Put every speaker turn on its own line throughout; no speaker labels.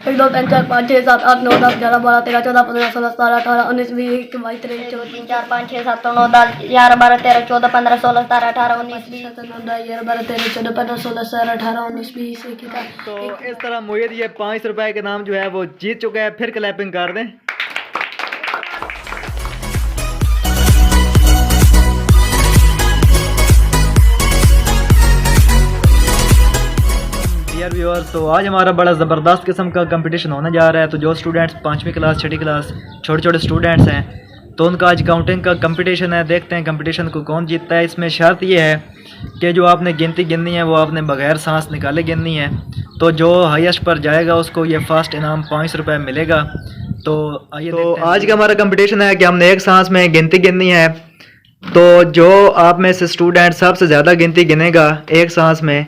1 2 3 4 5 6 7 8 9 10 11 12 13 14 15 16 17 18 19 20 21 22 23 24
3 4 5 6 7 9 10 11 12 13 14 15 16 17 18 19 20
11 12 13 14 15 16 17 18 19 20 21।
तो इस तरह मोहित ये 5 रुपए के नाम जो है वो जीत चुका है। फिर क्लैपिंग कर दें। डियर व्यूअर्स, तो आज हमारा बड़ा ज़बरदस्त किस्म का कंपटीशन होने जा रहा है। तो जो स्टूडेंट्स 5वीं क्लास 6ठी क्लास छोटे छोटे स्टूडेंट्स हैं, तो उनका आज काउंटिंग का कंपटीशन है। देखते हैं कंपटीशन को कौन जीतता है। इसमें शर्त ये है कि जो आपने गिनती गिननी है वो आपने बगैर सांस निकाले गिननी है। तो जो हाईएस्ट पर जाएगा उसको ये फर्स्ट इनाम 5 रुपये मिलेगा। तो आइए, तो आज का हमारा कंपटीशन है कि हमने एक सांस में गिनती गिननी है। तो जो आप में से स्टूडेंट सबसे ज़्यादा गिनती गिनेगा एक सांस में,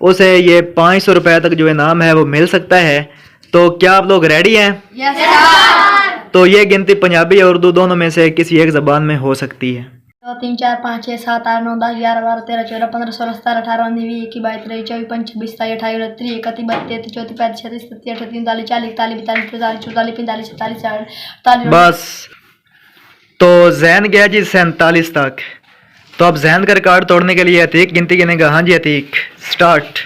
उसे ये 500 रुपये तक जो इनाम है वो मिल सकता है। तो क्या आप लोग रेडी हैं?
Yes sir.
तो ये गिनती पंजाबी या उर्दू दोनों में से किसी एक ज़बान में हो सकती है।
2 3 4 5 6 7 8 9 10 11 12 13 14 15 16 17 18 19 20 21 22 23 24 25 26 27 28 29 30 31 32 33 34 35 36 37 38 39 40 41 42 43 44 45 46 47
बस, तो जैन गया जी 47 तक। तो अब जैन का रिकॉर्ड तोड़ने के लिए अतीक गिनती गिनेगा। हाँ जी अतीक, स्टार्ट।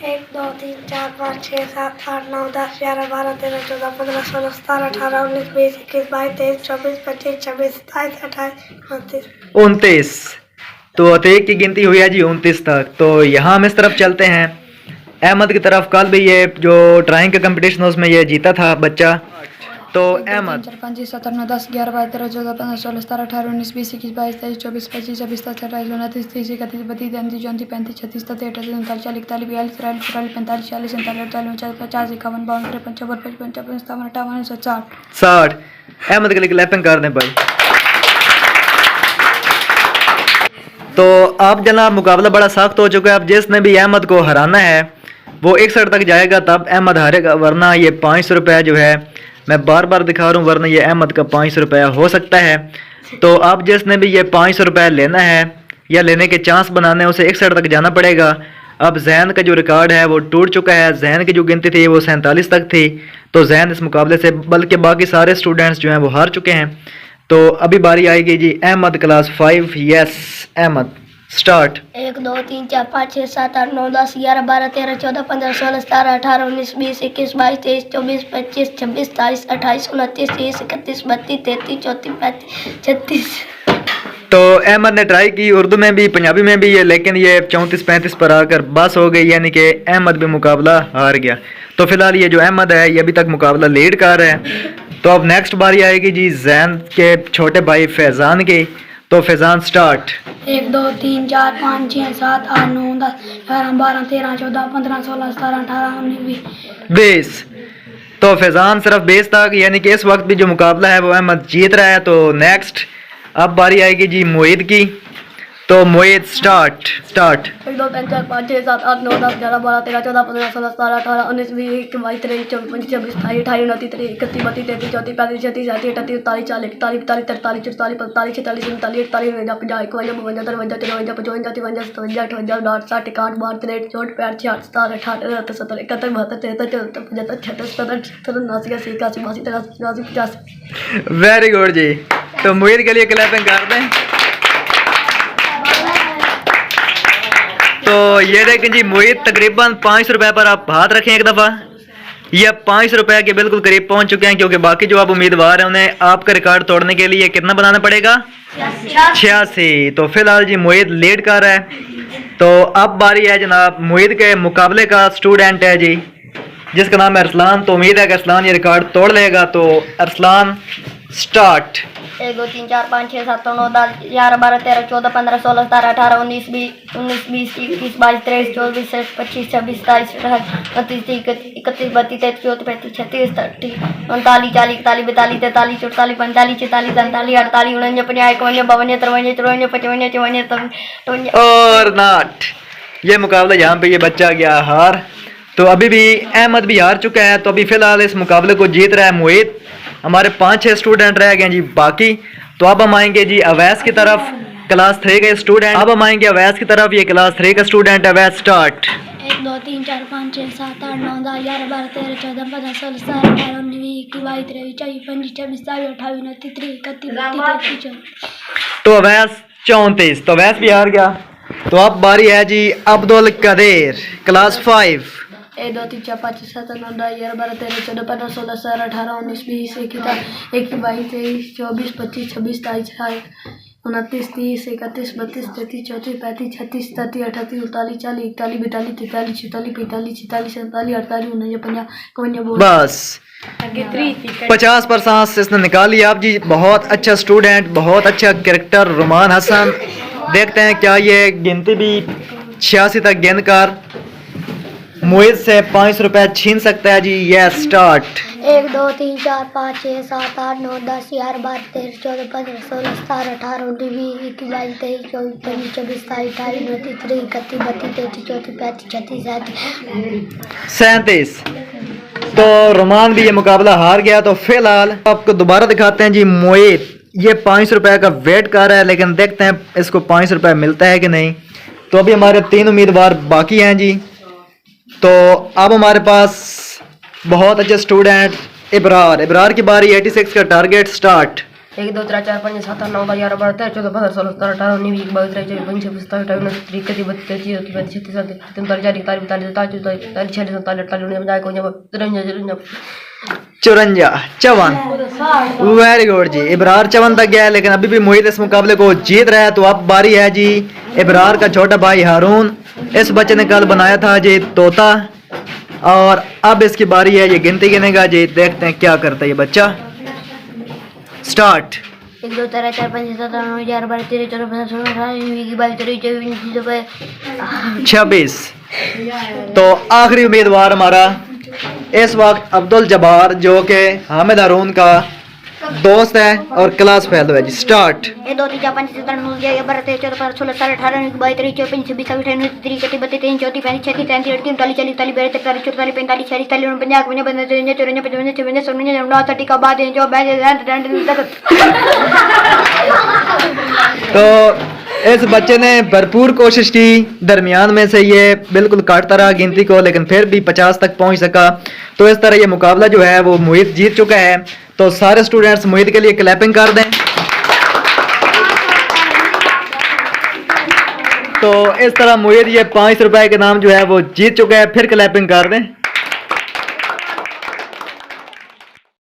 1 2 3 4 5 6 7 8 9 10 11 12 13 14 15 16 17 18 19 20 21 22 23 24 25 26 27 28
29। तो अतीक की गिनती हुई है जी 29 तक। तो यहाँ हम इस तरफ चलते हैं अहमद की तरफ। कल भी ये जो ड्राइंग का कंपटीशन उसमें ये जीता था बच्चा। तो अहमद
4 5 7 8 9 10 11 12 13 14 15 16 17 18 19 20 21 22 23 24 25 26 27 28 29 30 31 32 33 34 35 36 37 38 39 40 41 42 43 45 46 47 48 49 50 51 52 53 54 55 56 57 58
60। अहमद के लिए क्लैपिंग कर दें भाई। तो अब जनाब मुकाबला बड़ा सख्त हो चुका है। अब जिसने भी अहमद को हराना है वो 61 तक जाएगा, तब अहमद हारेगा। वरना ये 500 रुपये जो है मैं बार बार दिखा रहा हूँ, वरना ये अहमद का 500 रुपया हो सकता है। तो अब जिसने भी ये 500 रुपये लेना है या लेने के चांस बनाने हैं उसे 61 तक जाना पड़ेगा। अब जैन का जो रिकॉर्ड है वो टूट चुका है। जैन की जो गिनती थी वो 47 तक थी। तो जैन इस मुकाबले से, बल्कि बाकी सारे स्टूडेंट्स जो हैं वो हार चुके हैं। तो अभी बारी आएगी जी Ahmad class 5। Yes Ahmad, start.
1 2 3 4 5 6 7 8 9 10 11 12 13 14 15 16 17 18 19 20 21 22 23 24 25 26 27 28 29 30 31 32 33 34 35 36।
तो अहमद ने ट्राई की उर्दू में भी पंजाबी में भी, लेकिन ये 34 35 पर आकर बस हो गई, यानी कि अहमद भी मुकाबला हार गया। तो फिलहाल ये जो अहमद है ये अभी तक मुकाबला लीड कर रहा है। तो अब नेक्स्ट बारी आएगी जी जैन के छोटे भाई फैज़ान की। तो फैज़ान, स्टार्ट।
1 2 3 4 5 6 7 8 9 10 11 12 13 14 15 16 17 18 19
20। तो फैज़ान सिर्फ 20 तक, यानी कि इस वक्त भी जो मुकाबला है वो अहमद जीत रहा है। तो नेक्स्ट अब बारी आएगी जी मोहित की। तो मोहित, स्टार्ट। 1 2 3 4 5 6 7 8 9 10 11 12 13 14 15 16 17 18 19 20 21 22 23 24 25 26 27 28 29 30 31 32 33 34 35 36 37 38 39 40 41 42 43 44 45 46 47 48 49 50 51 52 53 54 55 55 56 57 58 59 60 61 62 63 64 65 66 67 68 69 70 71 72 73 74 75 76 77 78 79 80 81 82 83 84 85 वेरी गुड जी। तो मोहित के लिए क्लैपिंग कर दें। तो ये देखें जी मोहित तकरीबन 500 रुपये पर आप हाथ रखें एक दफ़ा। ये 500 रुपये के बिल्कुल करीब पहुंच चुके हैं, क्योंकि बाकी जो आप उम्मीदवार हैं उन्हें आपका रिकॉर्ड तोड़ने के लिए कितना बनाना पड़ेगा? 86। तो फिलहाल जी मोहित लीड कर रहा है। तो अब बारी है जनाब मोहित के मुकाबले का। स्टूडेंट है जी जिसका नाम है अरसलान। तो उम्मीद है कि अरसलान ये रिकॉर्ड तोड़ लेगा। तो अरसलान, स्टार्ट।
1 2 3 4 5 6 7 9 10 11 12 13 14 15 16 17 18 19 20 21 22 23 24 25 26 27 28 29 30 31 32 33 34 35 36 39 40 41 42 43 44 45 46 47 48 49 50 51 52 53 54 55 56
और नॉट। ये मुकाबला यहाँ पे ये बच्चा गया हार। तो अभी भी अहमद भी हार चुका है। तो अभी फिलहाल इस मुकाबले को जीत रहा है मोहित। हमारे 5-6 स्टूडेंट रह गए जी बाकी। तो अब हम आएंगे जी अवैस की तरफ, क्लास 3 के स्टूडेंट। अब हम आएंगे अवैस की तरफ। ये क्लास 3 का स्टूडेंट है। अवैस, स्टार्ट।
1 2 3 4 5 6 7 8 9 10 11 12 13 14 15 16 17 18 19 20 21 22 23 24 25 26 27 28 29 30 31
तो अवैस 34, तो अवैस भी हार गया। तो अब बारी है जी अब्दुल कदीर, क्लास 5।
1 2 3 4 5 6 7 8 9 10 11 12 13 14 15 16 17 18 19 20 21 22 23 24 25 26 27 29 30 31 32 33 34 35 36 37 38 39 40 41 42 43 44 45 46 47 48 49 50
बस 50 पर सांस इसने निकाल लिया। आप जी बहुत अच्छा स्टूडेंट, बहुत अच्छा कैरेक्टर रुमान हसन। देखते हैं क्या ये गिनती भी 86 तक गिन कर मोहित से 500 रुपए छीन सकता है जी। ये स्टार्ट।
1 2 3 4 5 6 7 8 9 10 11 12 13 14 15 16 17 18 19 20 21 22 23 24 25 26 27 28 29 30 31 32 33 34 35 36
37। तो रोमान भी ये मुकाबला हार गया। तो फिलहाल आपको दोबारा दिखाते हैं जी मोहित ये 500 रुपए का वेट कर रहा है, लेकिन देखते हैं इसको 500 रुपए मिलता है कि नहीं। तो अभी हमारे 3 उम्मीदवार बाकी हैं जी। तो अब हमारे पास बहुत अच्छे स्टूडेंट इब्रार की बारी। 86 का टारगेट। स्टार्ट।
1 2 3 4 5 7 8 9 10 11 12 13 14 15 16 17 18 19 20 22 23 24 25 27 28 29 30 31 32 33 34 35 36 37 38
54। वेरी गुड जी। इब्रार 54 तक गया है, लेकिन अभी भी मोहित इस मुकाबले को जीत रहा है। तो अब बारी है जी इब्रार का छोटा भाई हारून। इस बच्चे ने कल बनाया था जी तोता, और अब इसकी बारी है ये गिनती गिनेगा जी। देखते हैं क्या करता है ये बच्चा। स्टार्ट।
1 2 3 4 5 6 7 8 9 11 12 13 14 15 16 18 19 20 22 23
26। तो आखिरी उम्मीदवार हमारा इस वक्त अब्दुल जब्बार, जो कि हामिद हारून का दोस्त है और क्लास फेलो है जी। स्टार्ट।
1 2 3 4 5 6 7 8 9 10 11 12 13 14 15 16 17 18 19 22 23 24 25 26 28 29 30 31 32 33 34 35 36 37 38 39 40 41 42 43 44 45 46 47 48 49 50 51 52 53 54 55 56 57 58 30 का बाद जो
तो इस बच्चे ने भरपूर कोशिश की, दरमियान में से ये बिल्कुल काटता रहा गिनती को, लेकिन फिर भी 50 तक पहुंच सका। तो इस तरह ये मुकाबला जो है वो मोहित जीत चुका है। तो सारे स्टूडेंट्स मोहित के लिए क्लैपिंग कर दें। तो इस तरह मोहित ये 500 रुपए के नाम जो है वो जीत चुका है। फिर क्लैपिंग कर दें।